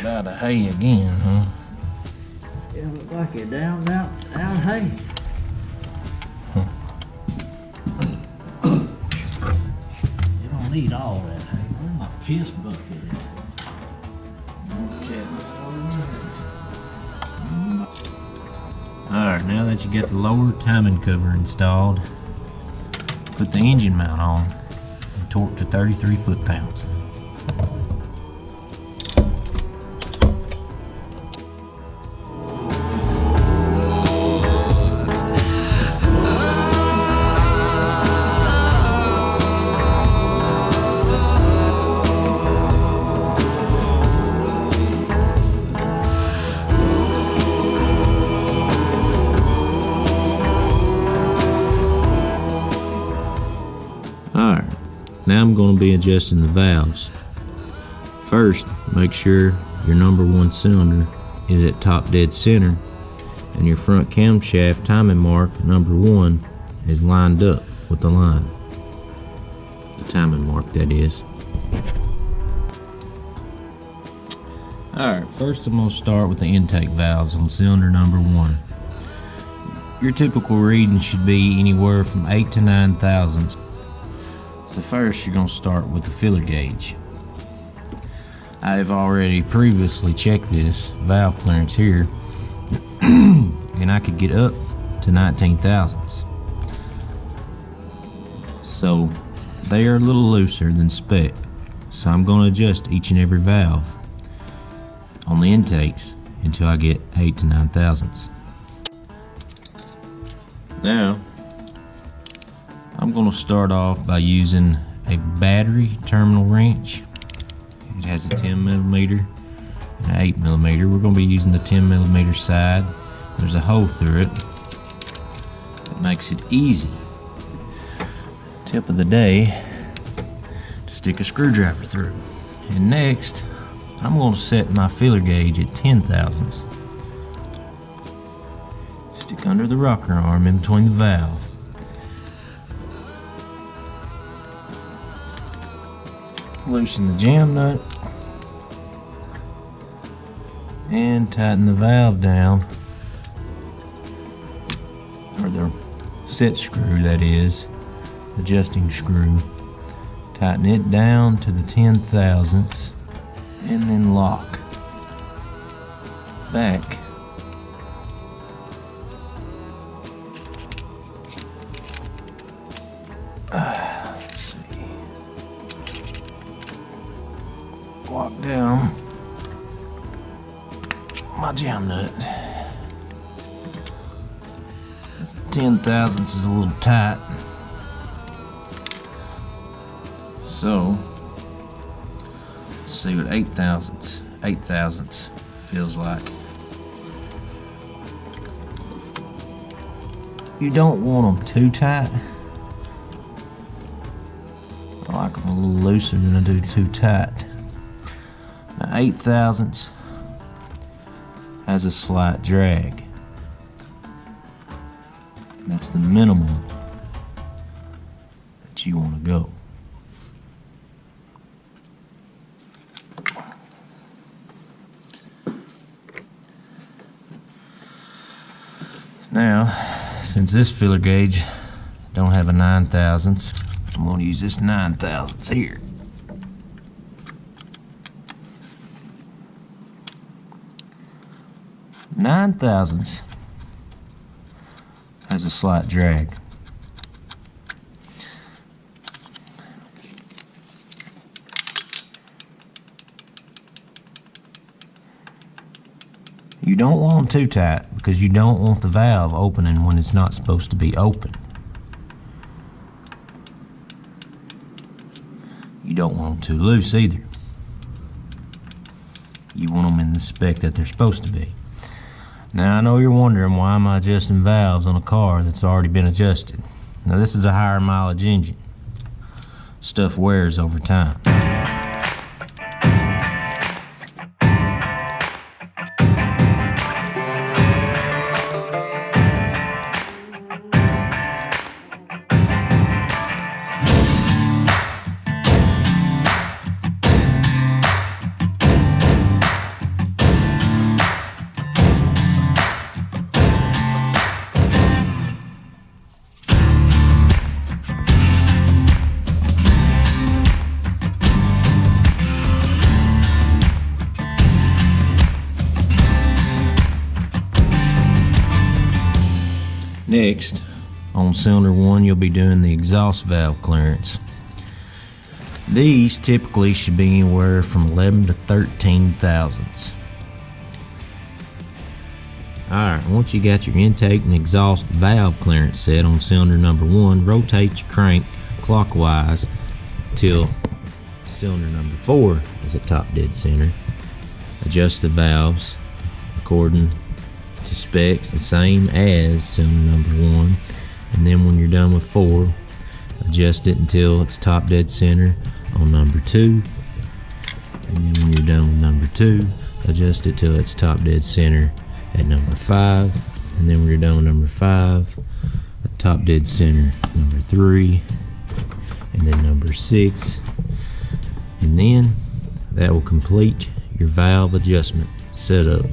Got out of hay again, huh? Yeah, look like it down hay. You don't need all that hay. Where's my piss bucket at? Alright, now that you got the lower timing cover installed, put the engine mount on and torque to 33 foot-pounds. Alright, now I'm going to be adjusting the valves. First, make sure your number 1 cylinder is at top dead center and your front camshaft timing mark number 1 is lined up with the line. The timing mark, that is. Alright, first I'm going to start with the intake valves on cylinder number 1. Your typical reading should be anywhere from 8 to 9 thousandths. So first you're going to start with the filler gauge. I have already previously checked this valve clearance here and I could get up to 19 thousandths. So they are a little looser than spec. So I'm going to adjust each and every valve on the intakes until I get 8 to 9 thousandths. Now I'm going to start off by using a battery terminal wrench. It has a 10mm and an 8mm. We're going to be using the 10mm side. There's a hole through it that makes it easy. Tip of the day, to stick a screwdriver through. And next, I'm going to set my filler gauge at 10 thousandths. Stick under the rocker arm in between the valve. Loosen the jam nut and tighten the valve down, or the set screw, that is, adjusting screw. Tighten it down to the 10 thousandths and then lock back. Walk down my jam nut. 10 thousandths is a little tight, so let's see what 8 thousandths feels like. You don't want them too tight. I like them a little looser than I do too tight. Now 8 thousandths has a slight drag. That's the minimum that you want to go. Now, since this filler gauge don't have a 9 thousandths, I'm going to use this 9 thousandths here. Nine thousandths has a slight drag. You don't want them too tight because you don't want the valve opening when it's not supposed to be open. You don't want them too loose either. You want them in the spec that they're supposed to be. Now I know you're wondering, why am I adjusting valves on a car that's already been adjusted? Now this is a higher mileage engine. Stuff wears over time. Next, on cylinder 1, you'll be doing the exhaust valve clearance. These typically should be anywhere from 11 to 13 thousandths. Alright, once you got your intake and exhaust valve clearance set on cylinder number 1, rotate your crank clockwise till cylinder number 4 is at top dead center. Adjust the valves according to specs, the same as cylinder number 1, and then when you're done with 4, adjust it until it's top dead center on number 2, and then when you're done with number 2, adjust it till it's top dead center at number 5, and then when you're done with number 5, top dead center number 3, and then number 6, and then that will complete your valve adjustment setup.